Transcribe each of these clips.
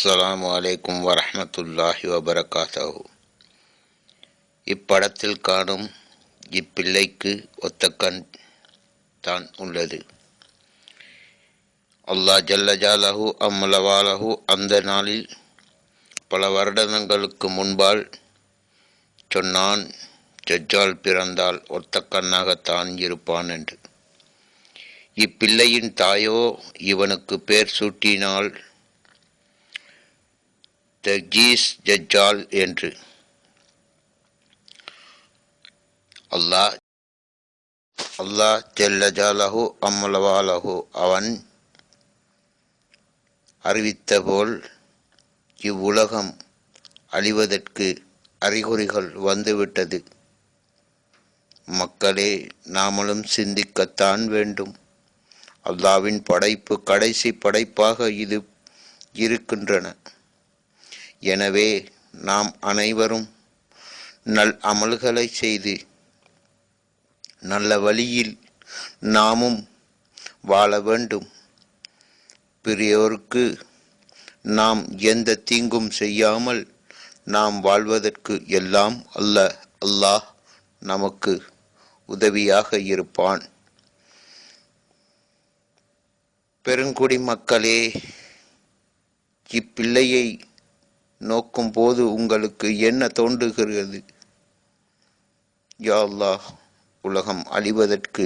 அஸ்ஸலாமு அலைக்கும் வரஹ்மத்துல்லாஹி வபரகாத்துஹு. இப்படத்தில் காணும் இப்பிள்ளைக்கு ஒத்த கண் தான் உள்ளது. அல்லாஹ் ஜல்ல ஜலாலுஹு அம்மலவாலஹு அந்த நாளில் பல வருடங்களுக்கு முன்பால் சொன்னான், தஜ்ஜால் பிறந்தால் ஒத்த கண்ணாகத்தான் இருப்பான் என்று. இப்பிள்ளையின் தாயோ இவனுக்கு பேர் சூட்டினாள் தஜ்ஜால் என்று. அல்லாஹ் ஜல்ல ஜலாலுஹு அம்மலவாலஹு அவன் அறிவித்தபோல் இவ்வுலகம் அழிவதற்கு அறிகுறிகள் வந்துவிட்டது. மக்களே, நாமளும் சிந்திக்கத்தான் வேண்டும். அல்லாஹ்வின் படைப்பு கடைசி படைப்பாக இது இருக்கின்றன. எனவே நாம் அனைவரும் நல் அமல்களை செய்து நல்ல வழியில் நாமும் வாழ வேண்டும். பெரியோருக்கு நாம் எந்த தீங்கும் செய்யாமல் நாம் வாழ்வதற்கு எல்லாம் அல்லாஹ் நமக்கு உதவியாக இருப்பான். பெருங்குடி மக்களே, இப்பிள்ளையை நோக்கும் போது உங்களுக்கு என்ன தோன்றுகிறது? யா அல்லாஹ், உலகம் அழிவதற்கு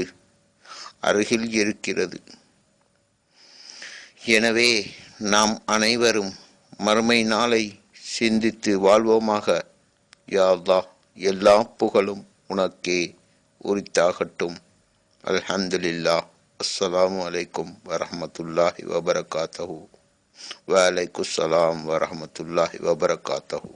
அருகில் இருக்கிறது. எனவே நாம் அனைவரும் மறுமை நாளை சிந்தித்து வாழ்வோமாக. யா அல்லாஹ், எல்லா புகழும் உனக்கே உரித்தாகட்டும். அல்ஹம்துலில்லாஹ். அஸ்ஸலாமு அலைக்கும் வரஹ்மத்துல்லாஹி வபரகாத்துஹு. வலைக்குஸ்ஸலாம் வரஹ்மத்துல்லாஹி வபரகாத்துஹு.